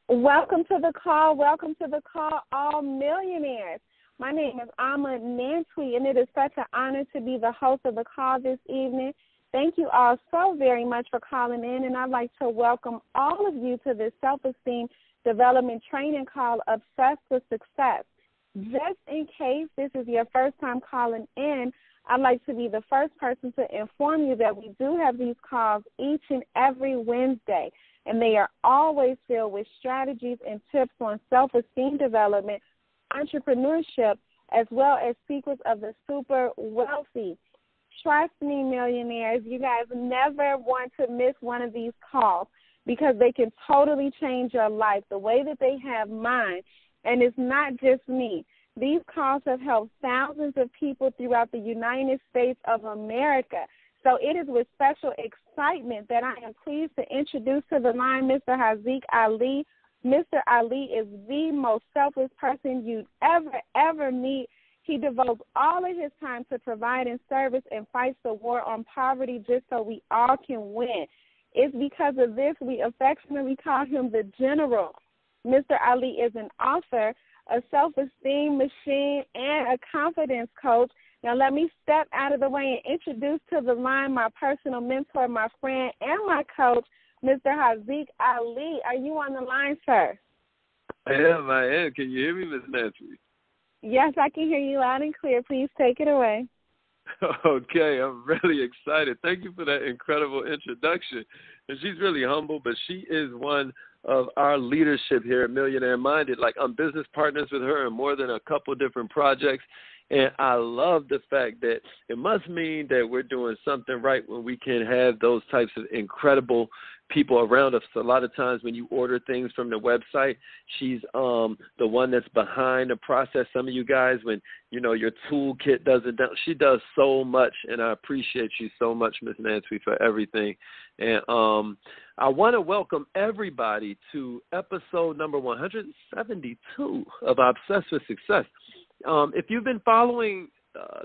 Welcome to the call. Welcome to the call, all millionaires. My name is Amma Nantwi, and it is such an honor to be the host of the call this evening. Thank you all so very much for calling in, and I'd like to welcome all of you to this self-esteem development training call, Obsessed with Success. Just in case this is your first time calling in, I'd like to be the first person to inform you that we do have these calls each and every Wednesday, and they are always filled with strategies and tips on self-esteem development, entrepreneurship, as well as secrets of the super wealthy. Trust me, millionaires, you guys never want to miss one of these calls because they can totally change your life the way that they have mine. And it's not just me. These calls have helped thousands of people throughout the United States of America. So it is with special excitement that I am pleased to introduce to the line Mr. Haziq Ali. Mr. Ali is the most selfless person you'd ever meet. He devotes all of his time to providing service and fights the war on poverty just so we all can win. It's because of this we affectionately call him the General. Mr. Ali is an author, a self-esteem machine, and a confidence coach. Now let me step out of the way and introduce to the line my personal mentor, my friend, and my coach, Mr. Haziq Ali. Are you on the line, sir? I am. Can you hear me, Ms. Nancy? Yes, I can hear you loud and clear. Please take it away. Okay, I'm really excited. Thank you for that incredible introduction. And she's really humble, but she is one of our leadership here at Millionaire Minded. Like, I'm business partners with her in more than a couple different projects. And I love the fact that it must mean that we're doing something right when we can have those types of incredible people around us. A lot of times when you order things from the website, she's the one that's behind the process. Some of you guys, when, you know, your toolkit doesn't, she does so much, and I appreciate you so much, Ms. Nancy, for everything. And I want to welcome everybody to episode number 172 of Obsessed with Success. If you've been following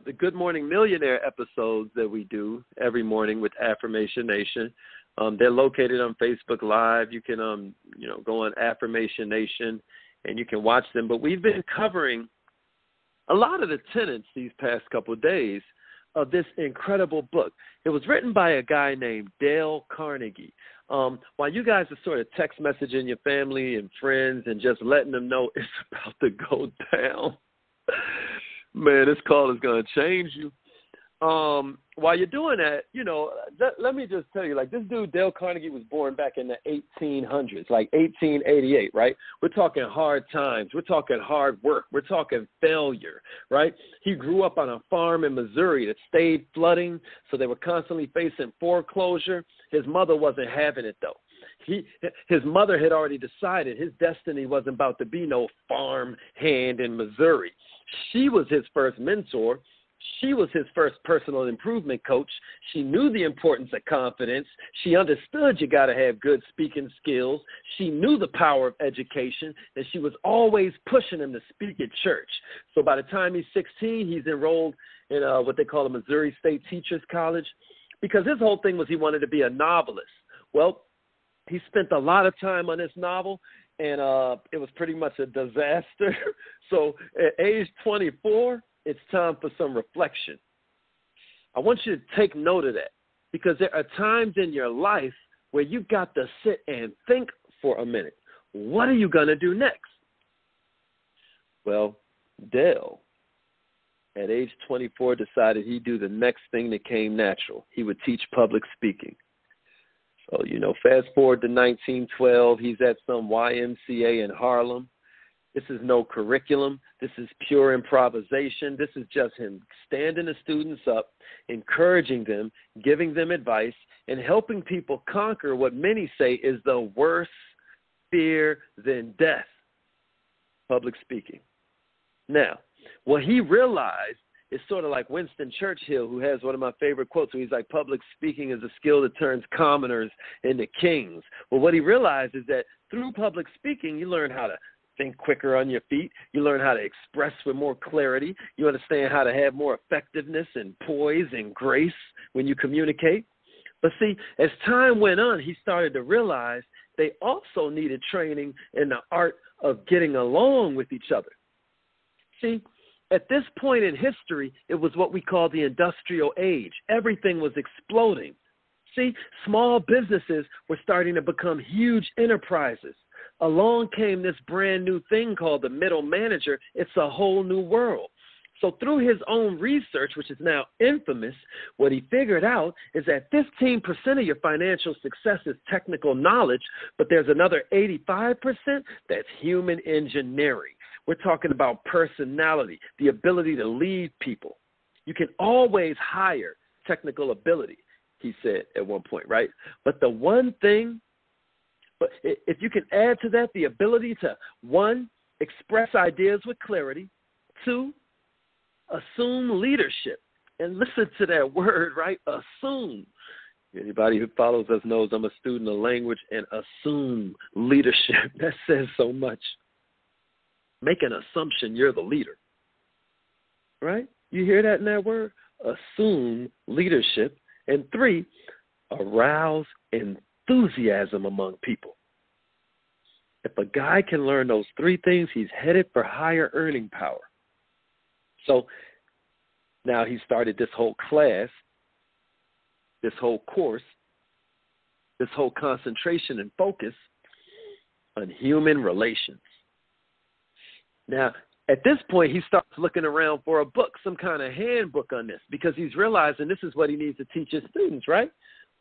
the Good Morning Millionaire episodes that we do every morning with Affirmation Nation, they're located on Facebook Live. You can, go on Affirmation Nation and you can watch them. But we've been covering a lot of the tenets these past couple of days of this incredible book. It was written by a guy named Dale Carnegie. While you guys are sort of text messaging your family and friends and just letting them know it's about to go down, man, this call is going to change you. While you're doing that, let me just tell you, like, this dude, Dale Carnegie, was born back in the 1800s, like 1888, right? We're talking hard times. We're talking hard work. We're talking failure, right? He grew up on a farm in Missouri that stayed flooding, so they were constantly facing foreclosure. His mother wasn't having it, though. His mother had already decided his destiny wasn't about to be no farm hand in Missouri. She was his first mentor. She was his first personal improvement coach. She knew the importance of confidence. She understood you got to have good speaking skills. She knew the power of education, and she was always pushing him to speak at church. So by the time he's 16, he's enrolled in what they call a Missouri State Teachers College, because his whole thing was he wanted to be a novelist. Well, he spent a lot of time on this novel, and it was pretty much a disaster. So at age 24, it's time for some reflection. I want you to take note of that, because there are times in your life where you've got to sit and think for a minute. What are you going to do next? Well, Dale, at age 24, decided he'd do the next thing that came natural. He would teach public speaking. So, fast forward to 1912, he's at some YMCA in Harlem. This is no curriculum. This is pure improvisation. This is just him standing the students up, encouraging them, giving them advice, and helping people conquer what many say is the worst fear than death, public speaking. Now, what he realized is sort of like Winston Churchill, who has one of my favorite quotes, where he's like, public speaking is a skill that turns commoners into kings. Well, what he realized is that through public speaking, you learn how to think quicker on your feet. You learn how to express with more clarity. You understand how to have more effectiveness and poise and grace when you communicate. But see, as time went on, he started to realize they also needed training in the art of getting along with each other. See, at this point in history, it was what we call the industrial age. Everything was exploding. See, small businesses were starting to become huge enterprises. Along came this brand new thing called the middle manager. It's a whole new world. So through his own research, which is now infamous, what he figured out is that 15% of your financial success is technical knowledge, but there's another 85% that's human engineering. We're talking about personality, the ability to lead people. You can always hire technical ability, he said at one point, right? But the one thing, but if you can add to that the ability to, 1, express ideas with clarity, 2, assume leadership. And listen to that word, right? Assume. Anybody who follows us knows I'm a student of language, and assume leadership. That says so much. Make an assumption you're the leader, right? You hear that in that word? Assume leadership. And 3, arouse enthusiasm among people. If a guy can learn those 3 things, he's headed for higher earning power. So now he started this whole class, this whole course, this whole concentration and focus on human relations. Now, at this point, he starts looking around for a book, some kind of handbook on this, because he's realizing this is what he needs to teach his students, right?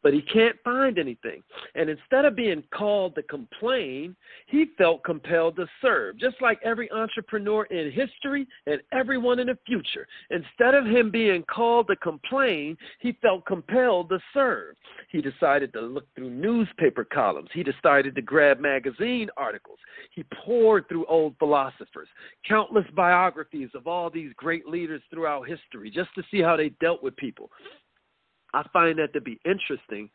But he can't find anything. And instead of being called to complain, he felt compelled to serve, just like every entrepreneur in history and everyone in the future. Instead of him being called to complain, he felt compelled to serve. He decided to look through newspaper columns. He decided to grab magazine articles. He poured through old philosophers, countless biographies of all these great leaders throughout history, just to see how they dealt with people. I find that to be interesting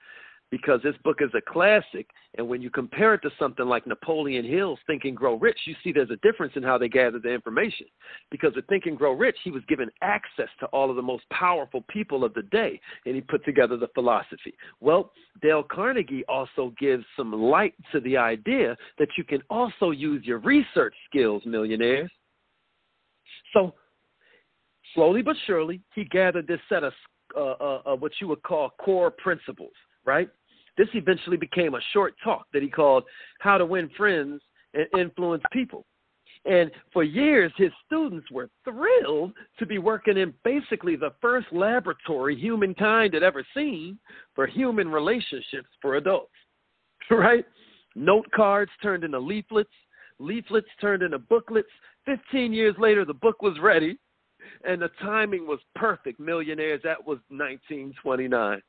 because this book is a classic, and when you compare it to something like Napoleon Hill's Think and Grow Rich, you see there's a difference in how they gather the information. Because with Think and Grow Rich, he was given access to all of the most powerful people of the day, and he put together the philosophy. Well, Dale Carnegie also gives some light to the idea that you can also use your research skills, millionaires. So slowly but surely, he gathered this set of what you would call core principles, right? This eventually became a short talk that he called How to Win Friends and Influence People. And for years, his students were thrilled to be working in basically the first laboratory humankind had ever seen for human relationships for adults, right? Note cards turned into leaflets, leaflets turned into booklets. 15 years later, the book was ready. And the timing was perfect, millionaires. That was 1929.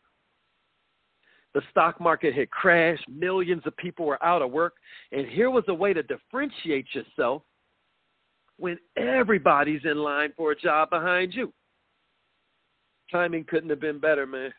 The stock market had crashed. Millions of people were out of work. And here was a way to differentiate yourself when everybody's in line for a job behind you. Timing couldn't have been better, man.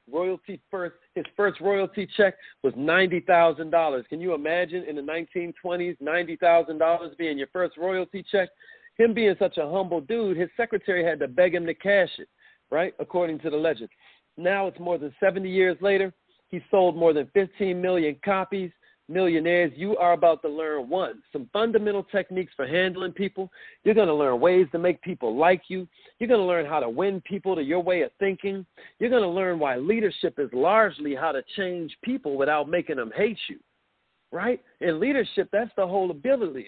His first royalty check was $90,000. Can you imagine in the 1920s, $90,000 being your first royalty check? Him being such a humble dude, his secretary had to beg him to cash it, right, according to the legend. Now it's more than 70 years later. He sold more than 15 million copies. Millionaires, you are about to learn, 1, some fundamental techniques for handling people. You're going to learn ways to make people like you. You're going to learn how to win people to your way of thinking. You're going to learn why leadership is largely how to change people without making them hate you. Right? In leadership, that's the whole ability.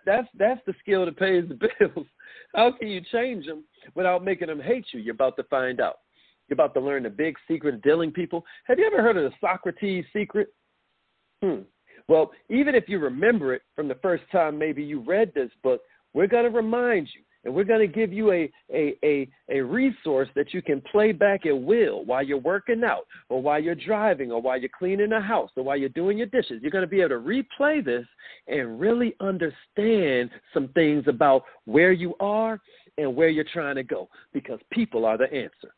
That's the skill that pays the bills. How can you change them without making them hate you? You're about to find out. You're about to learn the big secret of dealing people. Have you ever heard of the Socrates secret? Well, even if you remember it from the first time maybe you read this book, we're going to remind you. And we're going to give you a resource that you can play back at will while you're working out or while you're driving or while you're cleaning the house or while you're doing your dishes. You're going to be able to replay this and really understand some things about where you are and where you're trying to go, because people are the answer.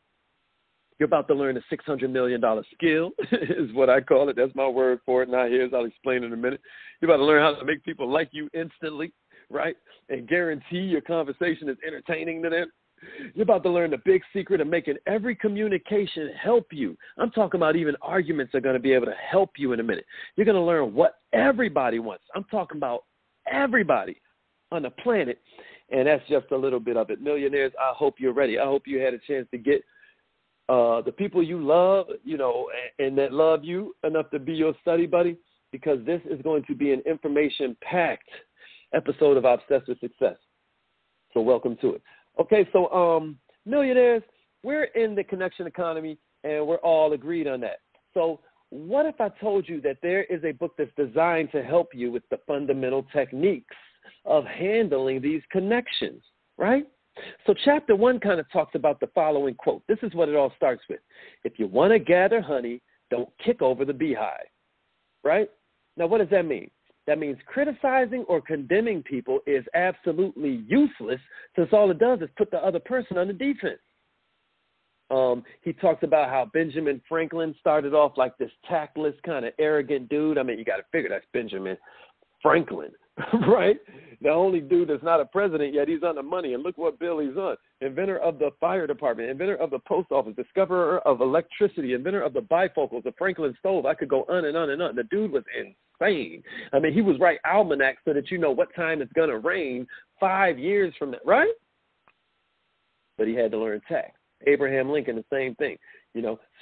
You're about to learn a $600 million skill is what I call it. That's my word for it. Now here's, I'll explain in a minute. You're about to learn how to make people like you instantly, right? And guarantee your conversation is entertaining to them. You're about to learn the big secret of making every communication help you. I'm talking about even arguments are going to be able to help you in a minute. You're going to learn what everybody wants. I'm talking about everybody on the planet, and that's just a little bit of it. Millionaires, I hope you're ready. I hope you had a chance to get the people you love, and that love you enough to be your study buddy, because this is going to be an information-packed episode of Obsessed with Success. So welcome to it. Okay, so millionaires, we're in the connection economy, and we're all agreed on that. So what if I told you that there is a book that's designed to help you with the fundamental techniques of handling these connections, right? So chapter 1 kind of talks about the following quote. This is what it all starts with. If you want to gather honey, don't kick over the beehive, right? Now, what does that mean? That means criticizing or condemning people is absolutely useless, since all it does is put the other person on the defense. He talks about how Benjamin Franklin started off like this tactless, kind of arrogant dude. I mean, you got to figure that's Benjamin Franklin, right? The only dude that's not a president yet, he's on the money, and look what bill he's on. Inventor of the fire department, inventor of the post office, discoverer of electricity, inventor of the bifocals, the Franklin stove. I could go on and on and on. The dude was insane. I mean, he was right almanac so that you know what time it's going to rain 5 years from now, right? But he had to learn tact. Abraham Lincoln, the same thing.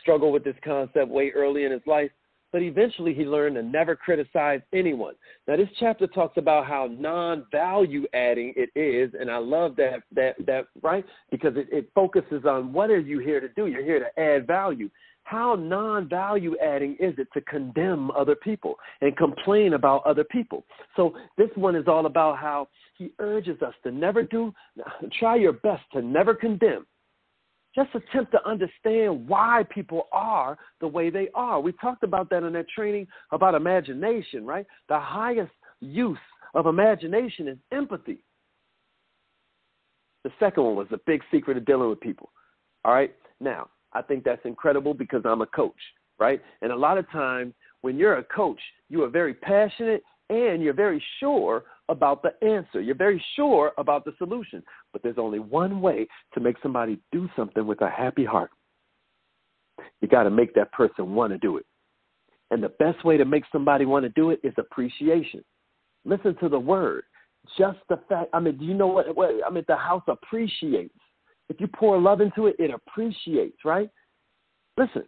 Struggled with this concept way early in his life, but eventually he learned to never criticize anyone. Now, this chapter talks about how non-value adding it is, and I love that right? Because it focuses on what are you here to do? You're here to add value. How non-value adding is it to condemn other people and complain about other people? So this one is all about how he urges us to try your best to never condemn. Just attempt to understand why people are the way they are. We talked about that in that training about imagination, right? The highest use of imagination is empathy. The second one was the big secret of dealing with people. All right? Now, I think that's incredible because I'm a coach, right? And a lot of times when you're a coach, you are very passionate and you're very sure about the answer. You're very sure about the solution. But there's only one way to make somebody do something with a happy heart. You got to make that person want to do it. And the best way to make somebody want to do it is appreciation. Listen to the word. Just the fact, do you know what the house appreciates. If you pour love into it, it appreciates, right? Listen,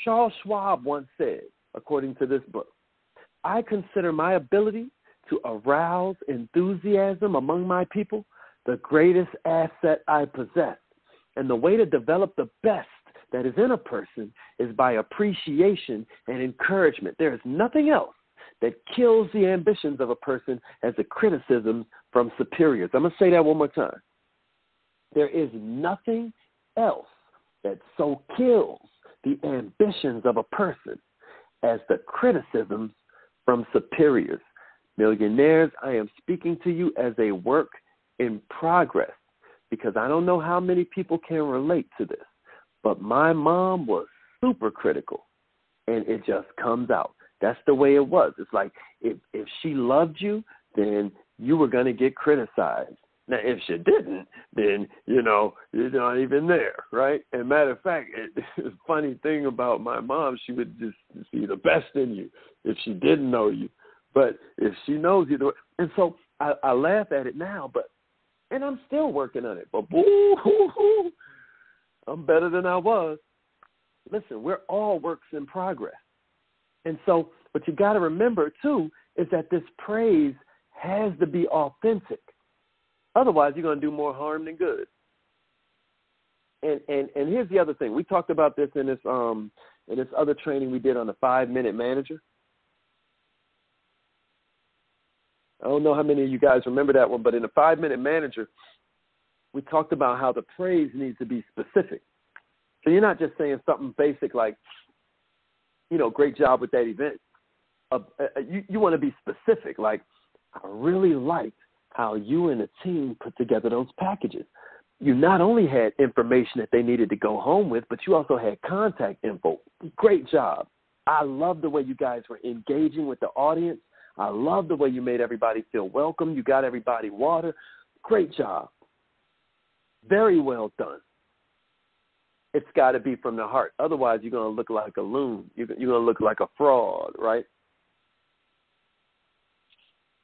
Charles Schwab once said, according to this book, I consider my ability to arouse enthusiasm among my people the greatest asset I possess. And the way to develop the best that is in a person is by appreciation and encouragement. There is nothing else that kills the ambitions of a person as a criticism from superiors. I'm going to say that one more time. There is nothing else that so kills the ambitions of a person as the criticisms from superiors. Millionaires, I am speaking to you as a work in progress because I don't know how many people can relate to this, but my mom was super critical, and it just comes out. That's the way it was. It's like if she loved you, then you were going to get criticized. Now, if she didn't, then, you're not even there, right? And matter of fact, the funny thing about my mom, she would just see the best in you if she didn't know you. But if she knows you, and so I laugh at it now, and I'm still working on it. But boo, I'm better than I was. Listen, we're all works in progress. And so what you got to remember, too, is that this praise has to be authentic. Otherwise, you're going to do more harm than good. And here's the other thing. We talked about this in this other training we did on the 5-minute manager. I don't know how many of you guys remember that one, but in the 5-minute manager, we talked about how the praise needs to be specific. So you're not just saying something basic like, great job with that event. You want to be specific, like, I really liked how you and the team put together those packages. You not only had information that they needed to go home with, but you also had contact info. Great job. I love the way you guys were engaging with the audience. I love the way you made everybody feel welcome. You got everybody water. Great job. very well done. It's got to be from the heart. Otherwise, you're going to look like a loon. You're going to look like a fraud, right?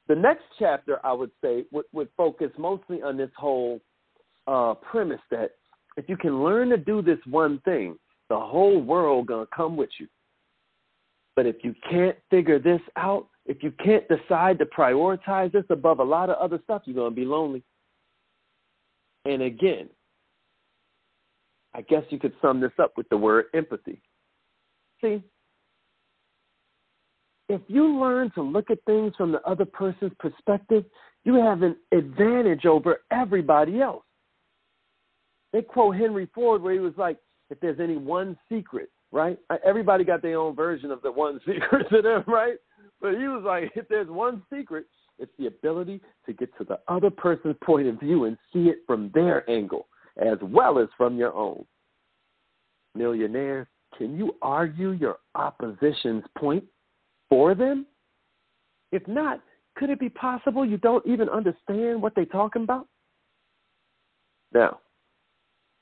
The next chapter, I would say, would focus mostly on this whole premise that if you can learn to do this one thing, the whole world going to come with you. But if you can't figure this out, if you can't decide to prioritize this above a lot of other stuff, you're going to be lonely. And again, I guess you could sum this up with the word empathy. See, if you learn to look at things from the other person's perspective, you have an advantage over everybody else. They quote Henry Ford where he was like, if there's any one secret, right? Everybody got their own version of the one secret to them, right? But he was like, if there's one secret, it's the ability to get to the other person's point of view and see it from their angle as well as from your own. Millionaires, can you argue your opposition's point for them? If not, could it be possible you don't even understand what they're talking about? Now,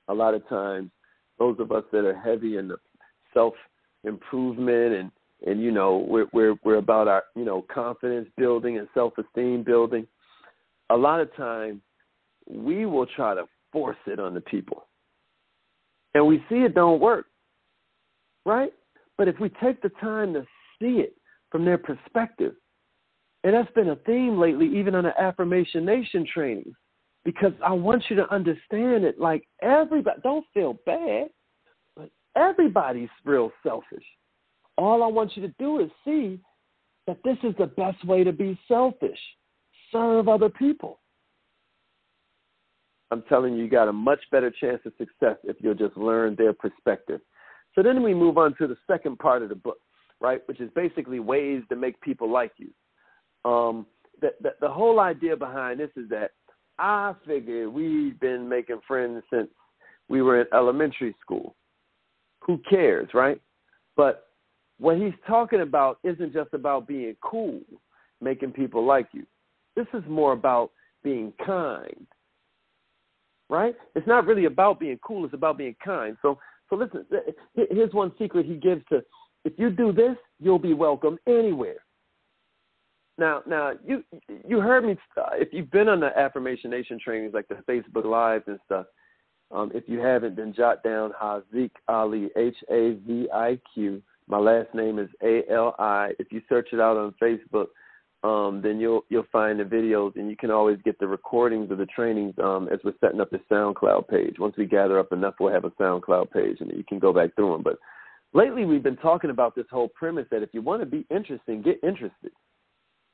a lot of times, those of us that are heavy in the self-improvement and you know, we're about our, you know, confidence building and self-esteem building, a lot of times we will try to force it on the people. And we see it don't work, right? But if we take the time to see it from their perspective, and that's been a theme lately, even on the Affirmation Nation trainings, because I want you to understand it like everybody, don't feel bad, but everybody's real selfish. All I want you to do is see that this is the best way to be selfish. Serve other people. I'm telling you, you got a much better chance of success if you'll just learn their perspective. So then we move on to the second part of the book, right, which is basically ways to make people like you. The whole idea behind this is that I figured we've been making friends since we were in elementary school. Who cares, right? But what he's talking about isn't just about being cool, making people like you. This is more about being kind, right? It's not really about being cool. It's about being kind. So listen, here's one secret he gives to, if you do this, you'll be welcome anywhere. Now, you heard me, if you've been on the Affirmation Nation trainings, like the Facebook Lives and stuff, if you haven't, then jot down Haziq Ali, Haziq. My last name is Ali. If you search it out on Facebook, then you'll find the videos, and you can always get the recordings of the trainings as we're setting up the SoundCloud page. Once we gather up enough, we'll have a SoundCloud page, and you can go back through them. But lately we've been talking about this whole premise that if you want to be interesting, get interested.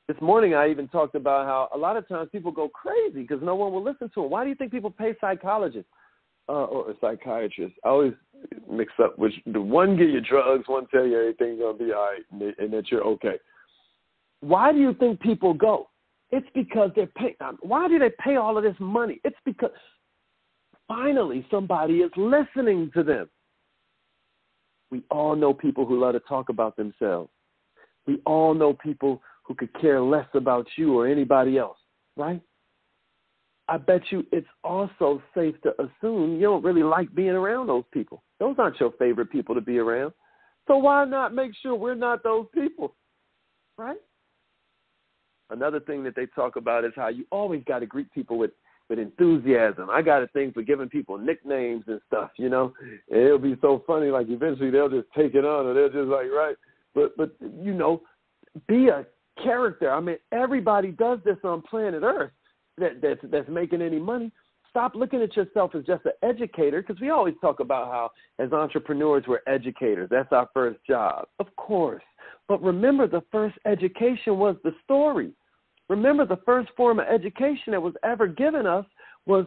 This morning I even talked about how a lot of times people go crazy because no one will listen to them. Why do you think people pay psychologists or psychiatrists? I always mix up which the one give you drugs, one tell you everything's going to be all right and that you're okay. Why do you think people go? It's because they're paying. Why do they pay all of this money? It's because finally somebody is listening to them. We all know people who love to talk about themselves. We all know people who could care less about you or anybody else, right? I bet you it's also safe to assume you don't really like being around those people. Those aren't your favorite people to be around. So why not make sure we're not those people, right? Another thing that they talk about is how you always got to greet people with enthusiasm. I got a thing for giving people nicknames and stuff, you know. And it'll be so funny, like eventually they'll just take it on or they're just like, right. But you know, be a character. I mean, everybody does this on planet Earth that's making any money. Stop looking at yourself as just an educator, because we always talk about how as entrepreneurs we're educators. That's our first job. Of course. But remember, the first education was the story. Remember, the first form of education that was ever given us was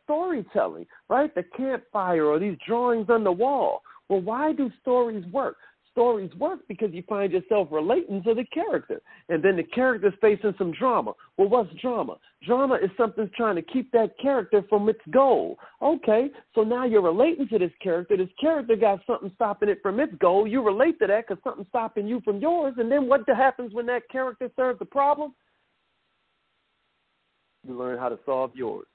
storytelling, right? The campfire or these drawings on the wall. Well, why do stories work? Stories work because you find yourself relating to the character. And then the character's facing some drama. Well, what's drama? Drama is something trying to keep that character from its goal. Okay, so now you're relating to this character. This character got something stopping it from its goal. You relate to that because something's stopping you from yours. And then what happens when that character serves the problem? You learn how to solve yours.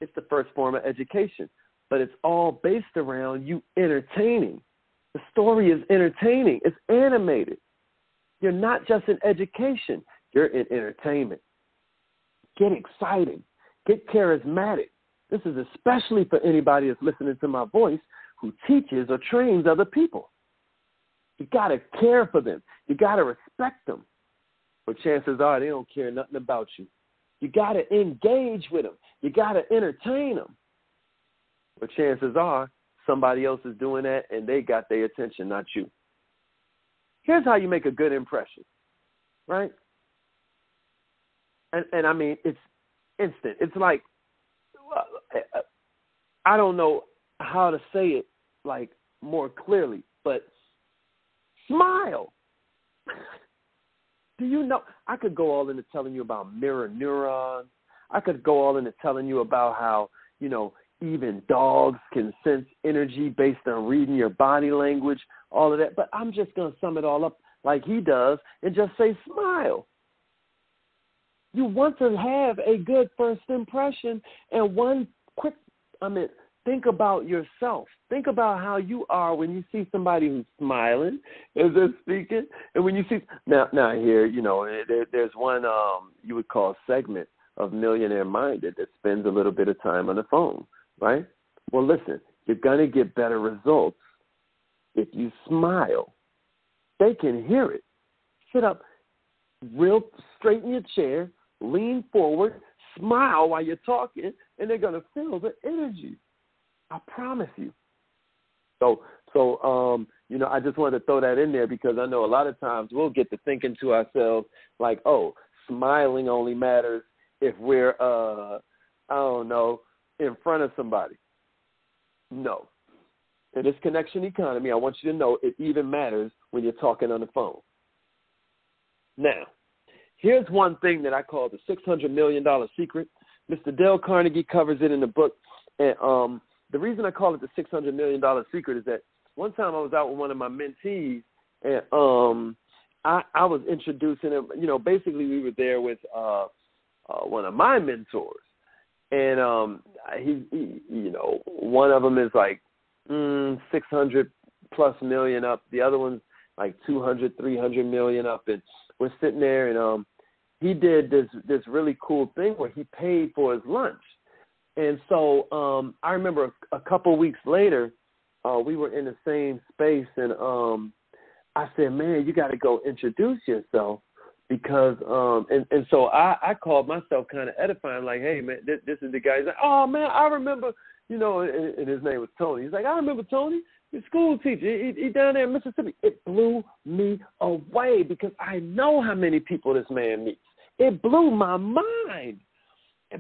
It's the first form of education, but it's all based around you entertaining. The story is entertaining. It's animated. You're not just in education. You're in entertainment. Get excited. Get charismatic. This is especially for anybody that's listening to my voice who teaches or trains other people. You got to care for them. You got to respect them. But chances are they don't care nothing about you. You got to engage with them. You got to entertain them. But chances are somebody else is doing that and they got their attention, not you. Here's how you make a good impression, right? And I mean, it's instant. It's like, I don't know how to say it like more clearly, but smile. Do you know, I could go all into telling you about mirror neurons. I could go all into telling you about how, you know, even dogs can sense energy based on reading your body language, all of that. But I'm just going to sum it all up like he does and just say smile. You want to have a good first impression, and think about yourself. Think about how you are when you see somebody who's smiling as they're speaking. And when you see, now here, you know, there's one you would call segment of Millionaire Minded that spends a little bit of time on the phone, right? Well, listen, you're going to get better results if you smile. They can hear it. Sit up real straight in your chair, lean forward, smile while you're talking, and they're going to feel the energy. I promise you. So you know, I just wanted to throw that in there because I know a lot of times we'll get to thinking to ourselves like, oh, smiling only matters if we're, I don't know, in front of somebody. No. In this connection economy, I want you to know it even matters when you're talking on the phone. Now, here's one thing that I call the $600 million secret. Mr. Dale Carnegie covers it in the book. And the reason I call it the $600 million secret is that one time I was out with one of my mentees, and I was introducing him. You know, basically we were there with one of my mentors. And he, you know, one of them is like 600 plus million up. The other one's like 200, 300 million up. And we're sitting there, and he did this really cool thing where he paid for his lunch. And so I remember a couple weeks later, we were in the same space, and I said, man, you got to go introduce yourself because, and so I called myself kind of edifying, like, hey, man, this is the guy. He's like, oh, man, I remember, you know, and his name was Tony. He's like, I remember Tony, the school teacher. He down there in Mississippi. It blew me away because I know how many people this man meets. It blew my mind.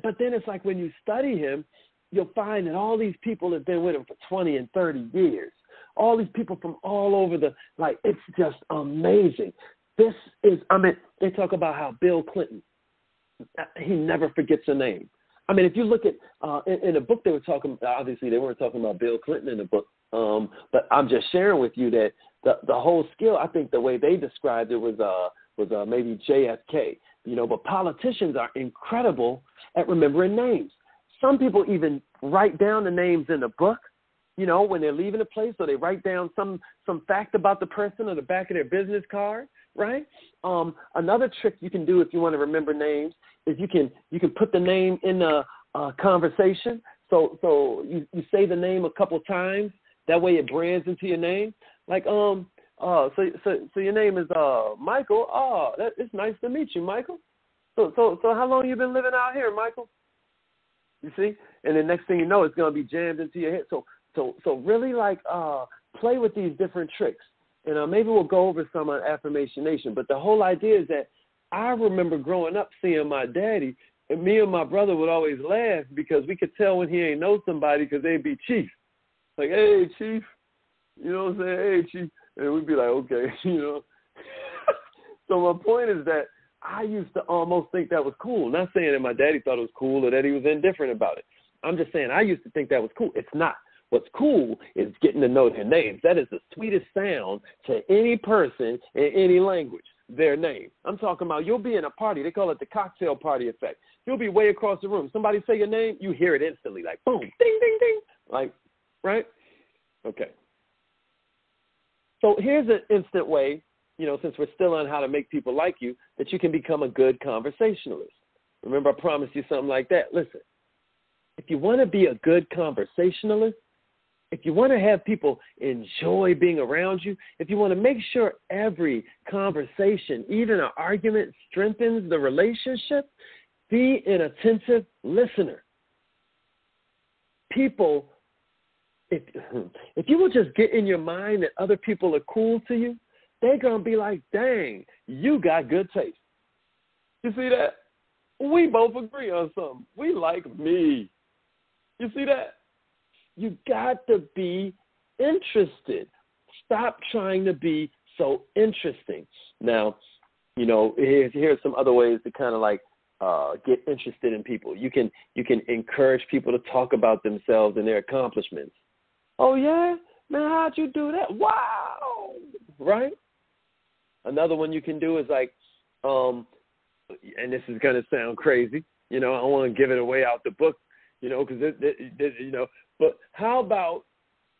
But then it's like when you study him, you'll find that all these people have been with him for 20 and 30 years. All these people from all over it's just amazing. This is, they talk about how Bill Clinton, he never forgets a name. I mean, if you look at, in the book they were talking, obviously they weren't talking about Bill Clinton in the book, but I'm just sharing with you that the whole skill, I think the way they described it was maybe JFK. You know, but politicians are incredible at remembering names. Some people even write down the names in the book, you know, when they're leaving a place, so they write down some fact about the person on the back of their business card, right? Another trick you can do if you want to remember names is you can put the name in a conversation. So you say the name a couple times. That way it brands into your name. Like, so your name is Michael. Oh, it's nice to meet you, Michael. So how long you been living out here, Michael? You see? And the next thing you know, it's going to be jammed into your head. So really play with these different tricks. And maybe we'll go over some on Affirmation Nation. But the whole idea is that I remember growing up seeing my daddy, and me and my brother would always laugh because we could tell when he ain't know somebody because they'd be Chief. Like, hey, Chief. You know what I'm saying? Hey, Chief. And we'd be like, okay, you know. So my point is that I used to almost think that was cool. Not saying that my daddy thought it was cool or that he was indifferent about it. I'm just saying I used to think that was cool. It's not. What's cool is getting to know their names. That is the sweetest sound to any person in any language. their name. I'm talking about you'll be in a party. They call it the cocktail party effect. You'll be way across the room. Somebody say your name, you hear it instantly, like boom, ding, ding, ding. Like, right? Okay. So here's an instant way, since we're still on how to make people like you, that you can become a good conversationalist. Remember, I promised you something like that. Listen, if you want to be a good conversationalist, if you want to have people enjoy being around you, if you want to make sure every conversation, even an argument, strengthens the relationship, be an attentive listener. People, if you will just get in your mind that other people are cool to you, they're going to be like, dang, you got good taste. You see that? We both agree on something. We like me. You see that? You got to be interested. Stop trying to be so interesting. Now, here's some other ways to kind of like get interested in people. You can encourage people to talk about themselves and their accomplishments. Oh, yeah? Man, how'd you do that? Wow! Right? Another one you can do is like, and this is going to sound crazy. I don't want to give it away out the book, because, but how about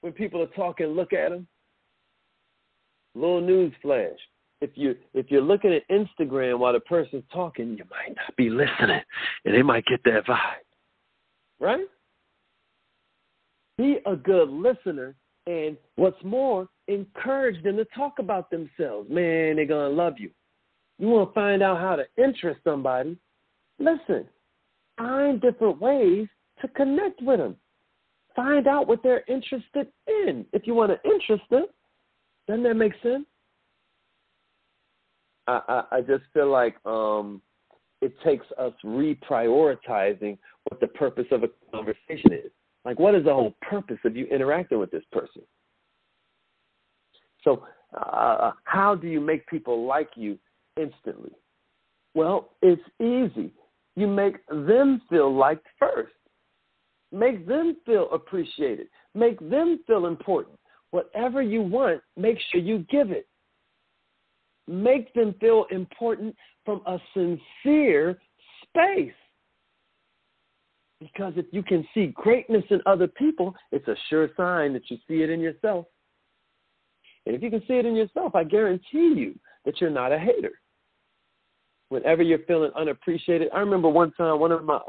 when people are talking, look at them? Little news flash. If you're looking at Instagram while the person's talking, you might not be listening, and they might get that vibe, right? Be a good listener, and what's more, encourage them to talk about themselves. Man, they're going to love you. You want to find out how to interest somebody? Listen, find different ways to connect with them. Find out what they're interested in. If you want to interest them, doesn't that make sense? I just feel like it takes us reprioritizing what the purpose of a conversation is. Like, what is the whole purpose of you interacting with this person? So how do you make people like you instantly? Well, it's easy. You make them feel liked first. Make them feel appreciated. Make them feel important. Whatever you want, make sure you give it. Make them feel important from a sincere space. Because if you can see greatness in other people, it's a sure sign that you see it in yourself. And if you can see it in yourself, I guarantee you that you're not a hater. Whenever you're feeling unappreciated, I remember one time one of my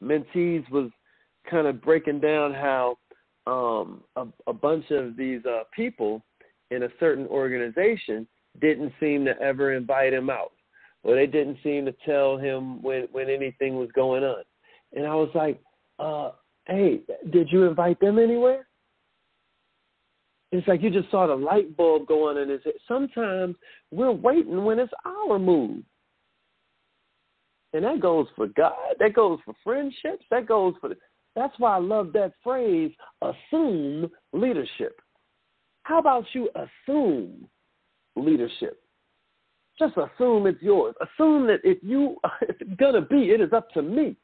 mentees was kind of breaking down how a bunch of these people in a certain organization didn't seem to ever invite him out, or they didn't seem to tell him when anything was going on. And I was like, hey, did you invite them anywhere? It's like you just saw the light bulb go on in his head. Sometimes we're waiting when it's our move. And that goes for God. That goes for friendships. That goes for that's why I love that phrase, assume leadership. How about you assume leadership? Just assume it's yours. Assume that if it's going to be, it is up to me.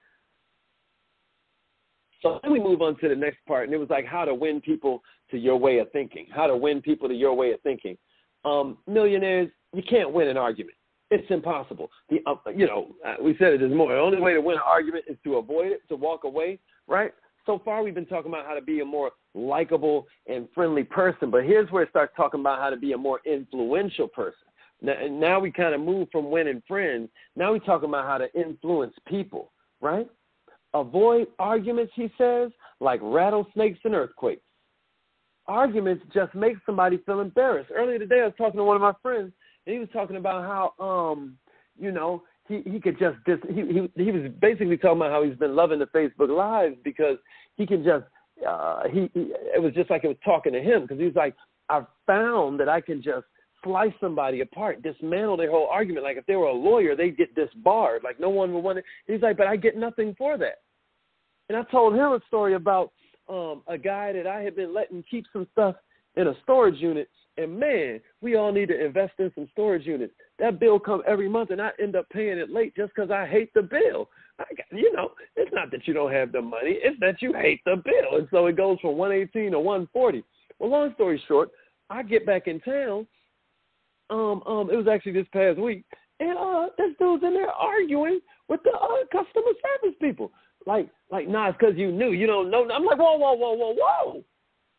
So then we move on to the next part, and it was like how to win people to your way of thinking. How to win people to your way of thinking. Millionaires, you can't win an argument. It's impossible. We said it this morning. The only way to win an argument is to avoid it, to walk away, right? So far we've been talking about how to be a more likable and friendly person, but here's where it starts talking about how to be a more influential person. Now we kind of move from winning friends. Now we're talking about how to influence people, right? Avoid arguments, he says, like rattlesnakes and earthquakes. Arguments just make somebody feel embarrassed. Earlier today I was talking to one of my friends, and he was talking about how, he could just, he was basically talking about how he's been loving the Facebook Lives because he can just, it was just like it was talking to him, because he was like, I've found that I can just slice somebody apart, dismantle their whole argument. Like if they were a lawyer, they'd get disbarred. Like no one would want to. He's like, but I get nothing for that. And I told him a story about a guy that I had been letting keep some stuff in a storage unit. And, man, we all need to invest in some storage units. That bill comes every month, and I end up paying it late just because I hate the bill. It's not that you don't have the money. It's that you hate the bill. And so it goes from 118 to 140. Well, long story short, I get back in town. it was actually this past week, and this dude's in there arguing with the customer service people. Like, nah, it's because you knew. You don't know. I'm like, whoa.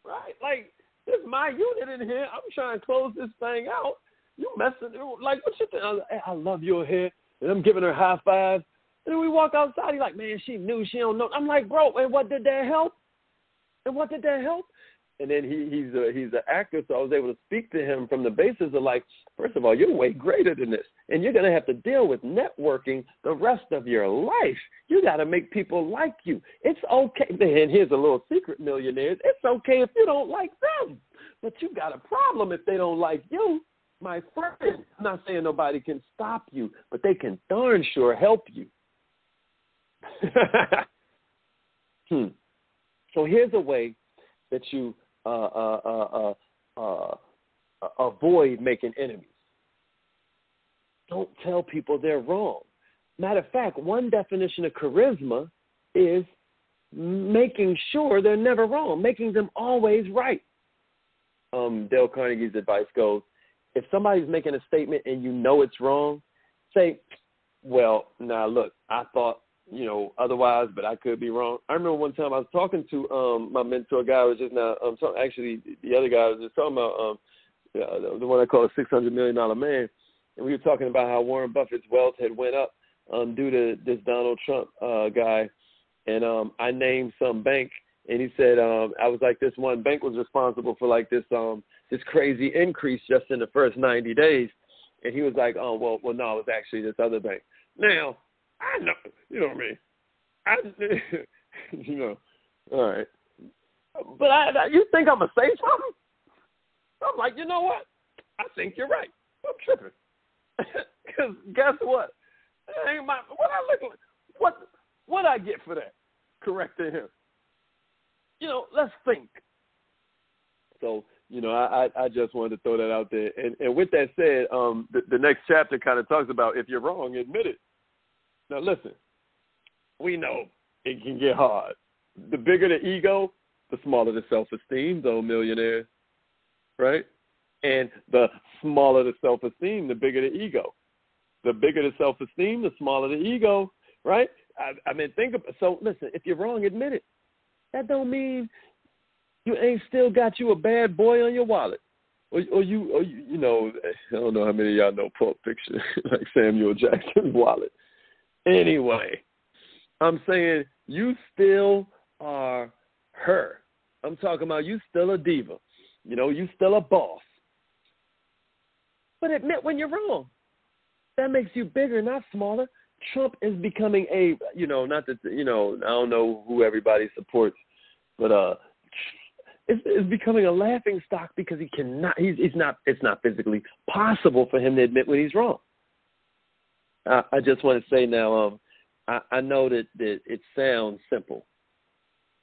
Right? Like, this is my unit in here. I'm trying to close this thing out. You messing, like, what you think? I love your hair. And I'm giving her high fives. And then we walk outside. He's like, man, she knew. She don't know. I'm like, bro, and what did that help? And then he's an actor, so I was able to speak to him from the basis of, like, first of all, you're way greater than this. And you're going to have to deal with networking the rest of your life. You got to make people like you. It's okay. And here's a little secret, millionaires. It's okay if you don't like them. But you got a problem if they don't like you. My friend, I'm not saying nobody can stop you, but they can darn sure help you. So here's a way that you avoid making enemies. Don't tell people they're wrong. Matter of fact, one definition of charisma is making sure they're never wrong, making them always right. Dale Carnegie's advice goes, if somebody's making a statement and you know it's wrong, say, well, now look, I thought, otherwise, but I could be wrong. I remember one time I was talking to my mentor guy. I was just now, actually, the other guy I was just talking about, the one I call a $600 million man, and we were talking about how Warren Buffett's wealth had went up due to this Donald Trump guy, and I named some bank, and he said, I was like, this one bank was responsible for like this crazy increase just in the first 90 days, and he was like, oh, well, no, it was actually this other bank. Now, I know, you know what I mean? All right. But you think I'm going to say something? I'm like, you know what? I think you're right. I'm tripping. Because guess what? Ain't what I look like, what I get for that? Correcting him. Let's think. So, I just wanted to throw that out there. And with that said, the next chapter kind of talks about if you're wrong, admit it. Now, listen, we know it can get hard. The bigger the ego, the smaller the self-esteem, though, millionaires, right? And the smaller the self-esteem, the bigger the ego. The bigger the self-esteem, the smaller the ego, right? So listen, if you're wrong, admit it. That don't mean you ain't still got you a bad boy on your wallet. Or I don't know how many of y'all know Pulp Fiction, like Samuel Jackson's wallet. Anyway, I'm saying you still are her. I'm talking about you still a diva. You still a boss. But admit when you're wrong. That makes you bigger, not smaller. Trump is becoming not that, I don't know who everybody supports, but it's becoming a laughing stock because it's not physically possible for him to admit when he's wrong. I just want to say now, I know that it sounds simple,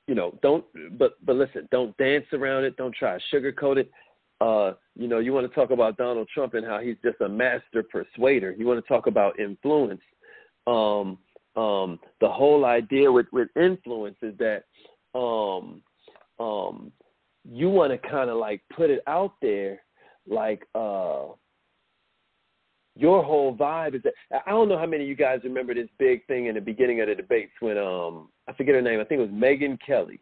but listen, don't dance around it. Don't try to sugarcoat it. You want to talk about Donald Trump and how he's just a master persuader. You want to talk about influence. The whole idea with influence is that you want to kind of like put it out there like your whole vibe is that I don't know how many of you guys remember this big thing in the beginning of the debates when I forget her name. I think it was Megyn Kelly,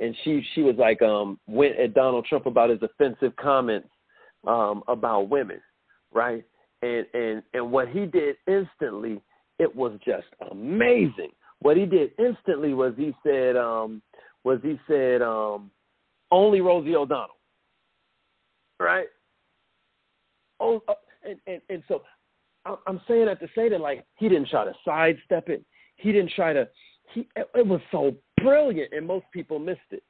and she was like went at Donald Trump about his offensive comments about women, right? And what he did instantly, it was just amazing. What he did instantly was he said only Rosie O'Donnell, right? Oh. And so I'm saying that to say that, like, he didn't try to sidestep it. He didn't try to it was so brilliant, and most people missed it.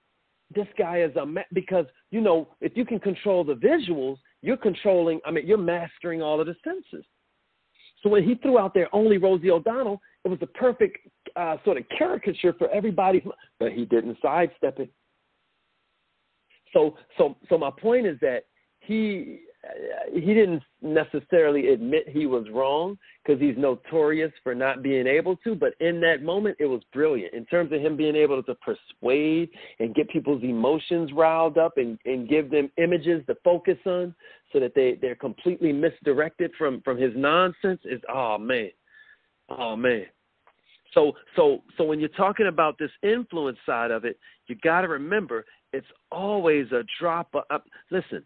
This guy is because, if you can control the visuals, you're mastering all of the senses. So when he threw out there only Rosie O'Donnell, it was the perfect sort of caricature for everybody, but he didn't sidestep it. So my point is that he didn't necessarily admit he was wrong because he's notorious for not being able to. But in that moment, it was brilliant in terms of him being able to persuade and get people's emotions riled up and give them images to focus on so that they're completely misdirected from his nonsense. Is oh man. So when you're talking about this influence side of it, you got to remember it's always a drop of listen.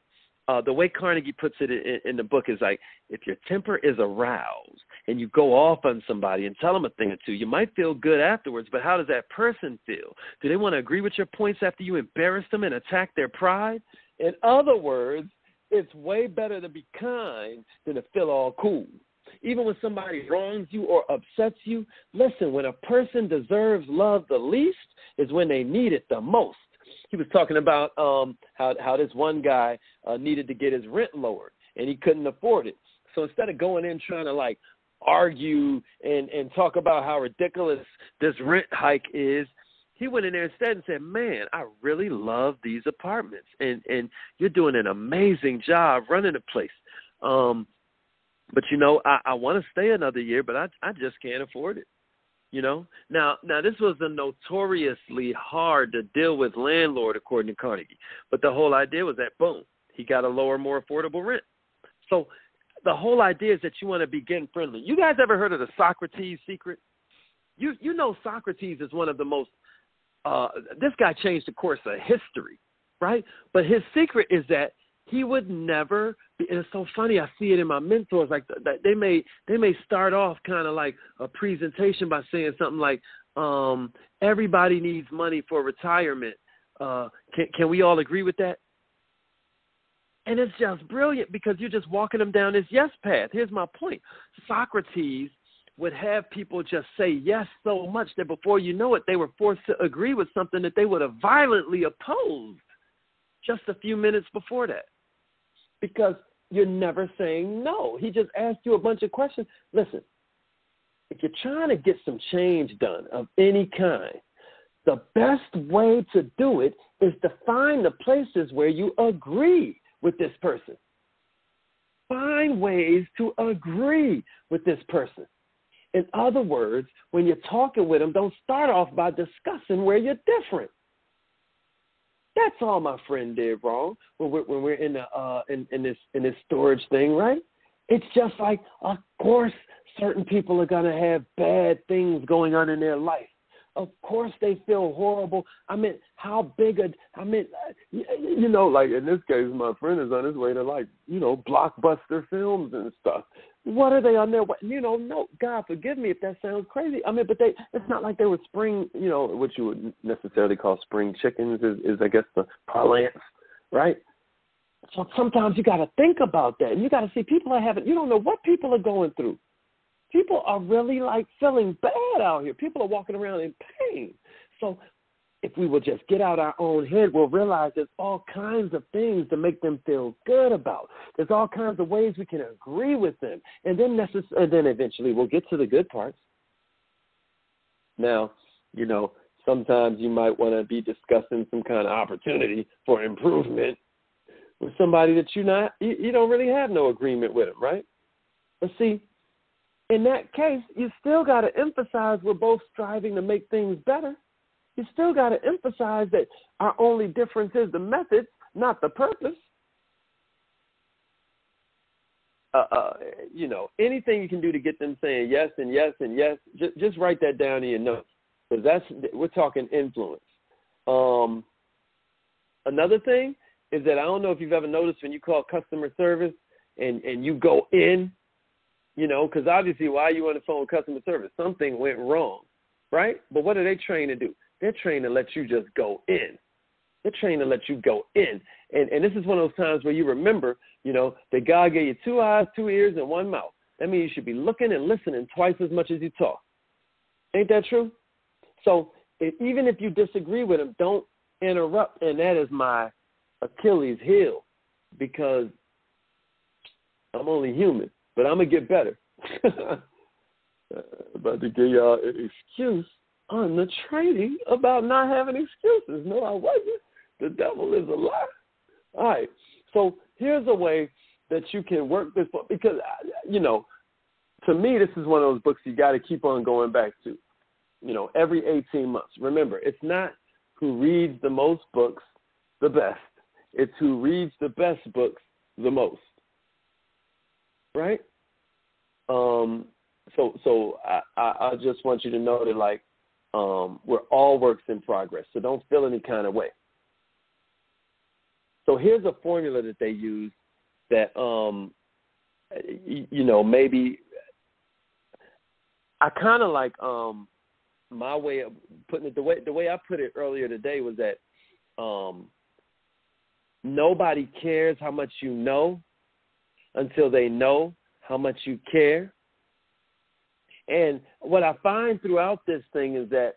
The way Carnegie puts it in the book is like, if your temper is aroused and you go off on somebody and tell them a thing or two, you might feel good afterwards, but how does that person feel? Do they want to agree with your points after you embarrass them and attack their pride? In other words, it's way better to be kind than to feel all cool. Even when somebody wrongs you or upsets you, listen, when a person deserves love the least is when they need it the most. He was talking about how this one guy needed to get his rent lowered, and he couldn't afford it. So instead of going in trying to, like, argue and talk about how ridiculous this rent hike is, he went in there instead and said, man, I really love these apartments, and you're doing an amazing job running the place. But, you know, I want to stay another year, but I just can't afford it. You know, now this was a notoriously hard to deal with landlord, according to Carnegie. But the whole idea was that, boom, he got a lower, more affordable rent. So the whole idea is that you want to be getting friendly. You guys ever heard of the Socrates secret? You know Socrates is one of the most, this guy changed the course of history, right? But his secret is that he would never be, and it's so funny, I see it in my mentors, like they may start off kind of like a presentation by saying something like, everybody needs money for retirement. Can we all agree with that? And it's just brilliant because you're just walking them down this yes path. Here's my point. Socrates would have people just say yes so much that before you know it, they were forced to agree with something that they would have violently opposed just a few minutes before that. Because you're never saying no. He just asked you a bunch of questions. Listen, if you're trying to get some change done of any kind, the best way to do it is to find the places where you agree with this person. Find ways to agree with this person. In other words, when you're talking with them, don't start off by discussing where you're different. That's all my friend did wrong when we're in the in this storage thing, right? It's just like, of course, certain people are gonna have bad things going on in their life. Of course, they feel horrible. I mean, you know, like in this case, my friend is on his way to, like, you know, blockbuster films and stuff. What are they on their way? You know, no, God forgive me if that sounds crazy. I mean, but it's not like they were spring, you know, what you would necessarily call spring chickens is I guess the parlance, right? So sometimes you got to think about that, and you got to see people you don't know what people are going through. People are really, like, feeling bad out here. People are walking around in pain. So if we will just get out our own head, we'll realize there's all kinds of things to make them feel good about. There's all kinds of ways we can agree with them. And then eventually we'll get to the good parts. Now, you know, sometimes you might want to be discussing some kind of opportunity for improvement with somebody that you don't really have no agreement with them, right? But see, in that case, you still got to emphasize we're both striving to make things better. You still got to emphasize that our only difference is the methods, not the purpose. You know, anything you can do to get them saying yes and yes and yes, just write that down in your notes, because we're talking influence. Another thing is that I don't know if you've ever noticed when you call customer service and you go in, you know, because obviously while you on the phone with customer service, something went wrong, right? But what are they trained to do? They're trained to let you just go in. They're trained to let you go in. And this is one of those times where you remember, you know, that God gave you 2 eyes, 2 ears, and 1 mouth. That means you should be looking and listening twice as much as you talk. Ain't that true? So even if you disagree with them, don't interrupt. And that is my Achilles heel, because I'm only human, but I'm going to get better. About to give y'all an excuse on the training about not having excuses. No, I wasn't. The devil is a lie. All right. So here's a way that you can work this book? Because, to me, this is one of those books you got to keep on going back to, every 18 months. Remember, it's not who reads the most books the best. It's who reads the best books the most, right? So I just want you to know that, like, we're all works in progress, so don't feel any kind of way. So here's a formula that they use that, maybe I kind of like my way of putting it, the way I put it earlier today was that nobody cares how much you know until they know how much you care. And what I find throughout this thing is that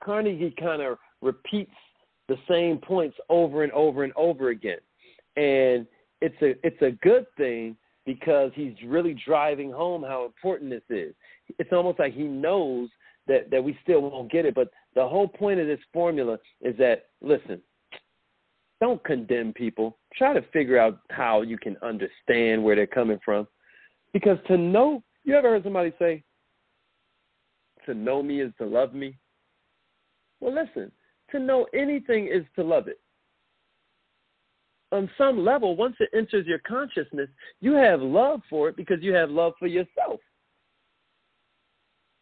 Carnegie kind of repeats the same points over and over and over again. And it's a good thing because he's really driving home how important this is. It's almost like he knows that we still won't get it. But the whole point of this formula is that, listen, don't condemn people. Try to figure out how you can understand where they're coming from. Because to know, you ever heard somebody say, to know me is to love me? Well, listen, to know anything is to love it. On some level, once it enters your consciousness, you have love for it because you have love for yourself.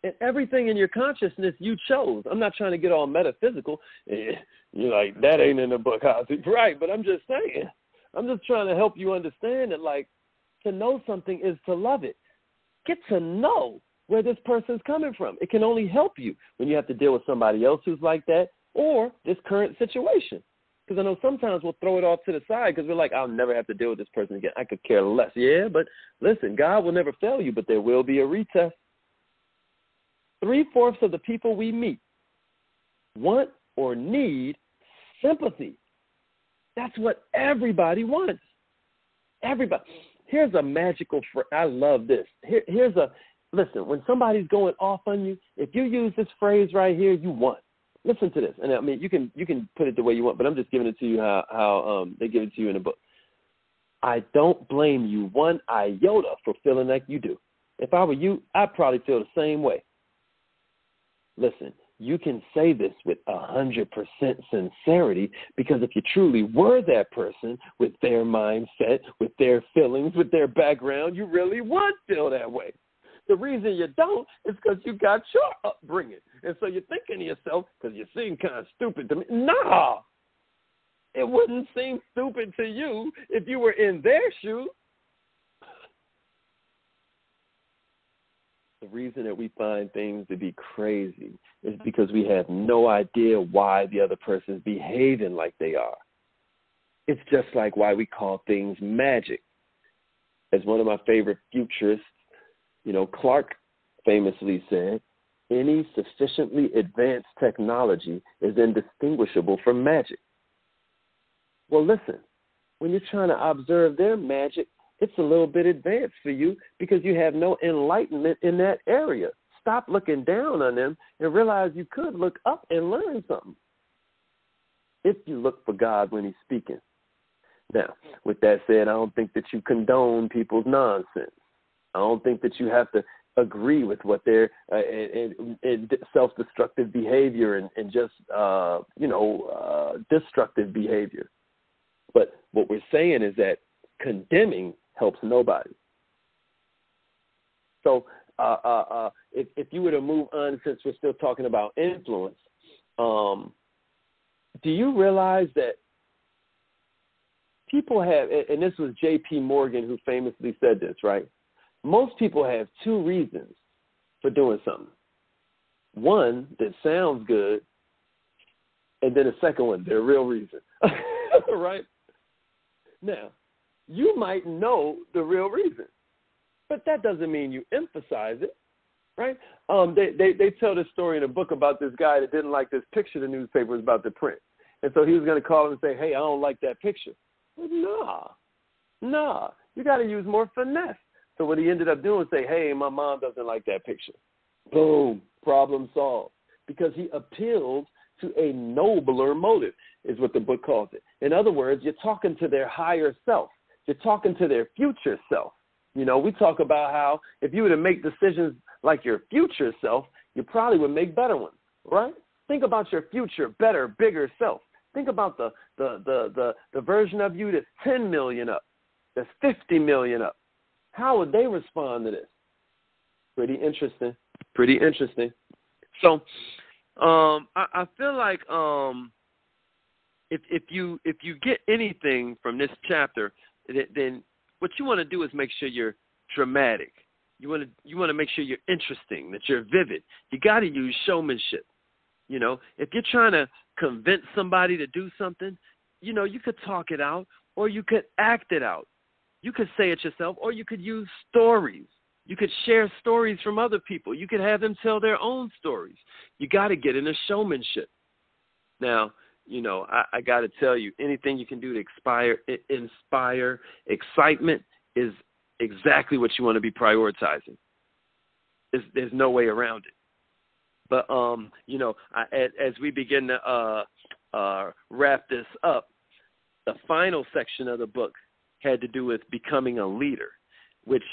And everything in your consciousness you chose. I'm not trying to get all metaphysical. You're like, that ain't in the book, Haziq. Right, but I'm just saying. I'm just trying to help you understand that, like, to know something is to love it. Get to know where this person's coming from. It can only help you when you have to deal with somebody else who's like that or this current situation. Because I know sometimes we'll throw it off to the side because we're like, I'll never have to deal with this person again. I could care less. Yeah, but listen, God will never fail you, but there will be a retest. 3/4 of the people we meet want or need sympathy. That's what everybody wants. Everybody. Here's a magical phrase. I love this. Listen, when somebody's going off on you, if you use this phrase right here, you won. Listen to this. And I mean, you can put it the way you want, but I'm just giving it to you how they give it to you in the book. I don't blame you one iota for feeling like you do. If I were you, I'd probably feel the same way. Listen, you can say this with 100% sincerity because if you truly were that person with their mindset, with their feelings, with their background, you really would feel that way. The reason you don't is because you got your upbringing. And so you're thinking to yourself, because you seem kind of stupid to me. Nah, it wouldn't seem stupid to you if you were in their shoes. The reason that we find things to be crazy is because we have no idea why the other person's behaving like they are. It's just like why we call things magic. As one of my favorite futurists, Clark famously said, any sufficiently advanced technology is indistinguishable from magic. Well, listen, when you're trying to observe their magic, it's a little bit advanced for you because you have no enlightenment in that area. Stop looking down on them and realize you could look up and learn something if you look for God when he's speaking. Now, with that said, I don't think that you condone people's nonsense. I don't think that you have to agree with what their self-destructive behavior and just, destructive behavior. But what we're saying is that condemning helps nobody. So if you were to move on, since we're still talking about influence, do you realize that people have, and this was J.P. Morgan who famously said this, right? Most people have two reasons for doing something. One that sounds good, and then a second one, their real reason, right? Now, you might know the real reason, but that doesn't mean you emphasize it, right? They tell this story in a book about this guy that didn't like this picture the newspaper was about to print. And so he was going to call and say, hey, I don't like that picture. But nah, you got to use more finesse. So what he ended up doing was say, hey, my mom doesn't like that picture. Boom, problem solved. Because he appealed to a nobler motive, is what the book calls it. In other words, you're talking to their higher self. You're talking to their future self. You know, we talk about how if you were to make decisions like your future self, you probably would make better ones, right? Think about your future, better, bigger self. Think about the version of you that's 10 million up, that's 50 million up. How would they respond to this? Pretty interesting. Pretty interesting. So I feel like if you get anything from this chapter, then what you want to do is make sure you're dramatic. You want to make sure you're interesting, that you're vivid. You got to use showmanship. You know, if you're trying to convince somebody to do something, you know, you could talk it out or you could act it out. You could say it yourself or you could use stories. You could share stories from other people. You could have them tell their own stories. You got to get into showmanship. Now, you know, I got to tell you, anything you can do to inspire excitement is exactly what you want to be prioritizing. There's no way around it. But, you know, as we begin to wrap this up, the final section of the book had to do with becoming a leader, which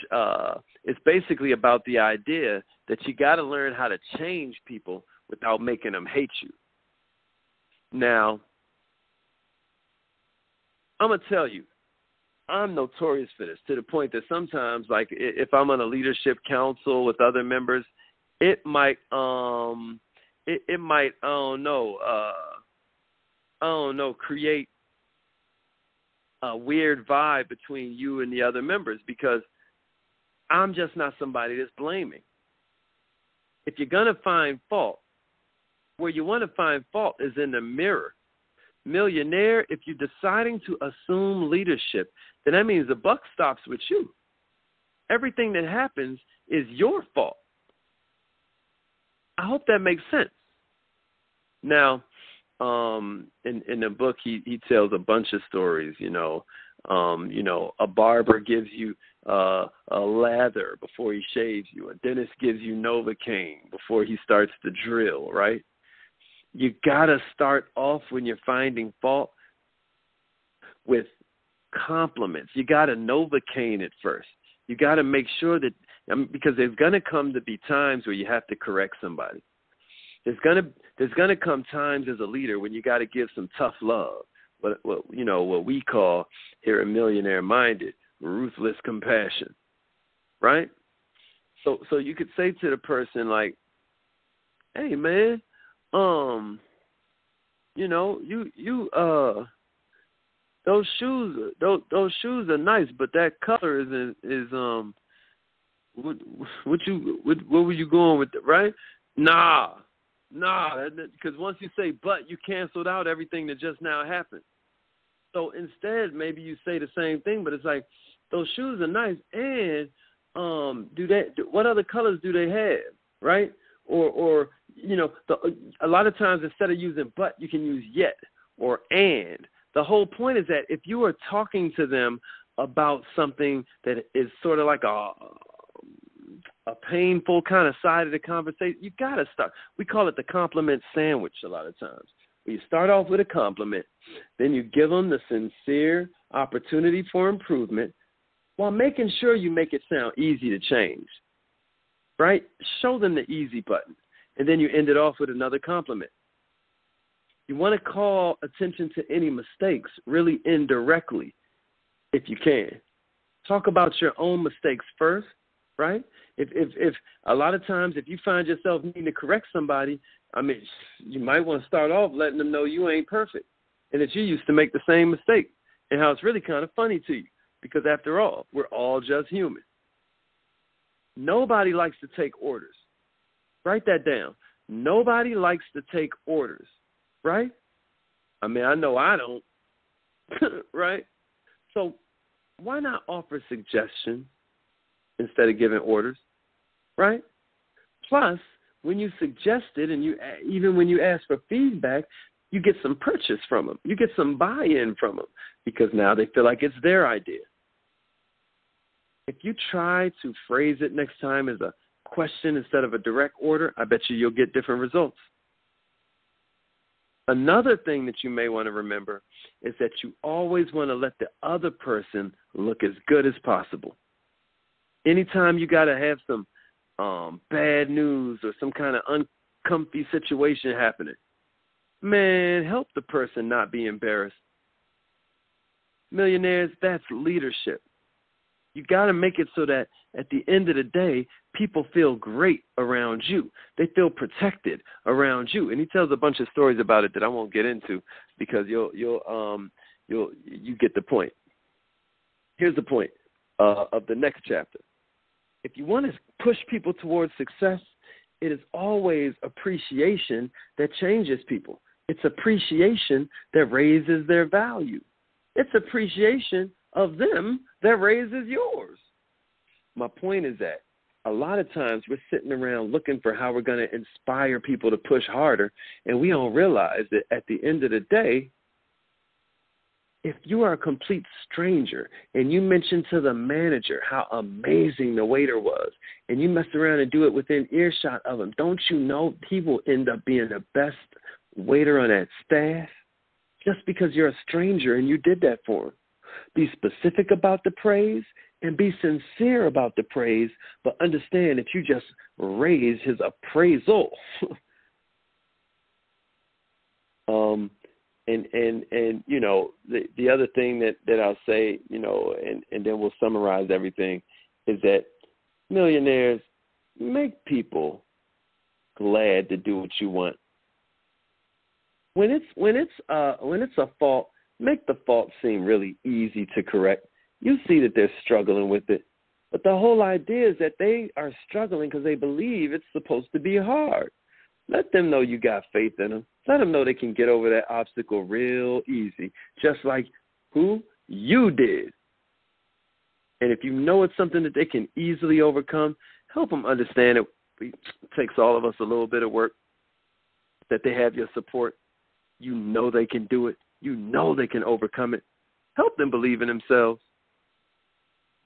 is basically about the idea that you got to learn how to change people without making them hate you. Now, I'm going to tell you, I'm notorious for this, to the point that sometimes, like, if I'm on a leadership council with other members, it might, create a weird vibe between you and the other members, because I'm just not somebody that's blaming. If you're going to find fault, where you want to find fault is in the mirror. Millionaire, if you're deciding to assume leadership, then that means the buck stops with you. Everything that happens is your fault. I hope that makes sense. Now, in the book, he tells a bunch of stories. You know, a barber gives you a lather before he shaves you. A dentist gives you Novocaine before he starts the drill, right? You got to start off when you're finding fault with compliments. You got to Novocaine it first. You got to make sure that, because there's going to come to be times where you have to correct somebody. There's going to come times as a leader when you got to give some tough love, what we call here at Millionaire Minded, ruthless compassion, right? So you could say to the person, like, hey, man, those shoes are nice, but that color is what were you going with, right? Nah, because once you say but, you canceled out everything that just now happened. So instead, maybe you say the same thing, but it's like, those shoes are nice, and what other colors do they have, right? Or a lot of times instead of using but, you can use yet or and. The whole point is that if you are talking to them about something that is sort of like a painful kind of side of the conversation, you got to start. We call it the compliment sandwich a lot of times. You start off with a compliment, then you give them the sincere opportunity for improvement while making sure you make it sound easy to change, right? Show them the easy button, and then you end it off with another compliment. You want to call attention to any mistakes really indirectly if you can. Talk about your own mistakes first, right? If a lot of times if you find yourself needing to correct somebody, I mean, you might want to start off letting them know you ain't perfect and that you used to make the same mistake, and how it's really kind of funny to you because, after all, we're all just human. Nobody likes to take orders. Write that down. Nobody likes to take orders, right? I mean, I know I don't, right? So why not offer suggestions instead of giving orders, right? Plus, when you suggest it and even when you ask for feedback, you get some purchase from them. You get some buy-in from them because now they feel like it's their idea. If you try to phrase it next time as a question instead of a direct order, I bet you'll get different results. Another thing that you may want to remember is that you always want to let the other person look as good as possible. Anytime you got to have some bad news or some kind of uncomfy situation happening, man, help the person not be embarrassed. Millionaires, that's leadership. You got to make it so that at the end of the day, people feel great around you. They feel protected around you. And he tells a bunch of stories about it that I won't get into because you get the point. Here's the point of the next chapter. If you want to push people towards success, it is always appreciation that changes people. It's appreciation that raises their value. It's appreciation of them that raises yours. My point is that a lot of times we're sitting around looking for how we're going to inspire people to push harder, and we don't realize that at the end of the day, if you are a complete stranger and you mention to the manager how amazing the waiter was, and you mess around and do it within earshot of him, don't you know he will end up being the best waiter on that staff just because you're a stranger and you did that for him? Be specific about the praise and be sincere about the praise, but understand that you just raise his appraisal. And you know, the other thing that I'll say, you know, and then we'll summarize everything, is that millionaires, make people glad to do what you want. When it's a fault, make the fault seem really easy to correct. You see that they're struggling with it. But the whole idea is that they are struggling because they believe it's supposed to be hard. Let them know you got faith in them. Let them know they can get over that obstacle real easy, just like who you did. And if you know it's something that they can easily overcome, help them understand it takes all of us a little bit of work, that they have your support. You know they can do it. You know they can overcome it. Help them believe in themselves.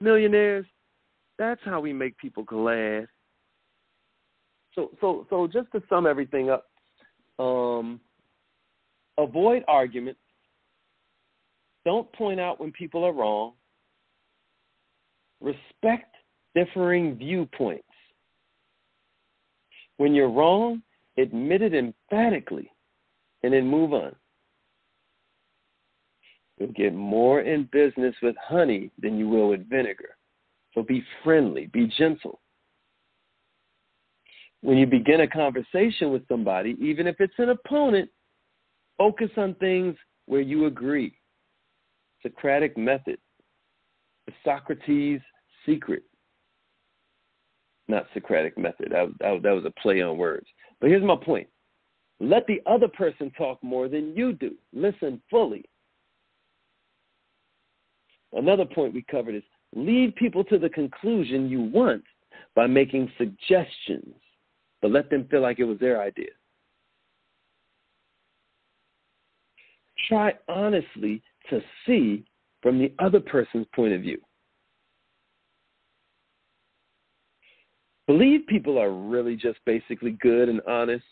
Millionaires, that's how we make people glad. So just to sum everything up, avoid arguments. Don't point out when people are wrong. Respect differing viewpoints. When you're wrong, admit it emphatically and then move on. You'll get more in business with honey than you will with vinegar. So be friendly, be gentle. When you begin a conversation with somebody, even if it's an opponent, focus on things where you agree. Socratic method. The Socrates secret. Not Socratic method. That was a play on words. But here's my point. Let the other person talk more than you do. Listen fully. Another point we covered is lead people to the conclusion you want by making suggestions, but let them feel like it was their idea. Try honestly to see from the other person's point of view. Believe people are really just basically good and honest.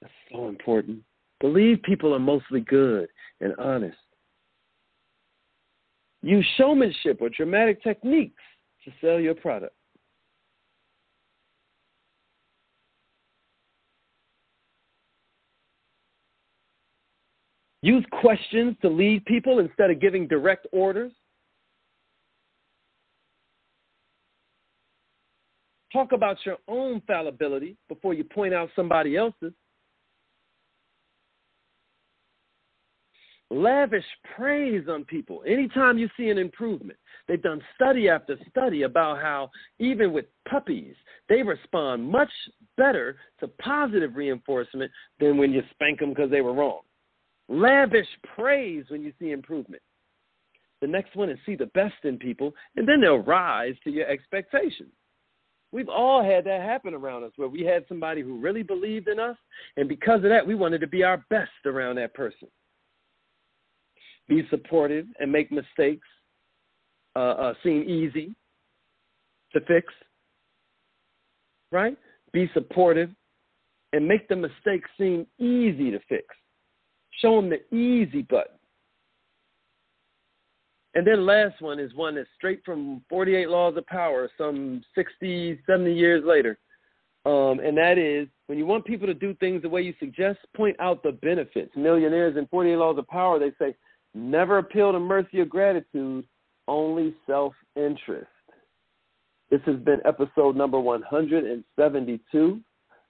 That's so important. Believe people are mostly good and honest. Use showmanship or dramatic techniques to sell your product. Use questions to lead people instead of giving direct orders. Talk about your own fallibility before you point out somebody else's. Lavish praise on people. Anytime you see an improvement, they've done study after study about how even with puppies, they respond much better to positive reinforcement than when you spank them because they were wrong. Lavish praise when you see improvement. The next one is see the best in people, and then they'll rise to your expectations. We've all had that happen around us where we had somebody who really believed in us, and because of that, we wanted to be our best around that person. Be supportive and make mistakes seem easy to fix, right? Be supportive and make the mistake seem easy to fix. Show them the easy button. And then last one is one that's straight from 48 Laws of Power, some 60, 70 years later. And that is, when you want people to do things the way you suggest, point out the benefits. Millionaires in 48 Laws of Power, they say, never appeal to mercy or gratitude, only self-interest. This has been episode number 172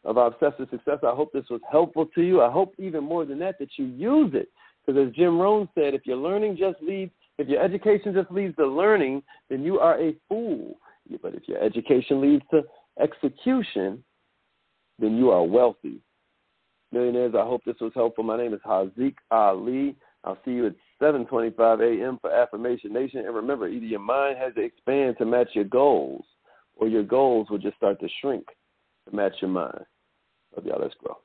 of our Obsessive Success. I hope this was helpful to you. I hope even more than that you use it. Because as Jim Rohn said, if your education just leads to learning, then you are a fool. But if your education leads to execution, then you are wealthy. Millionaires, I hope this was helpful. My name is Haziq Ali. I'll see you at 7:25 a.m. for Affirmation Nation. And remember, either your mind has to expand to match your goals, or your goals will just start to shrink to match your mind. Love y'all. Let's grow.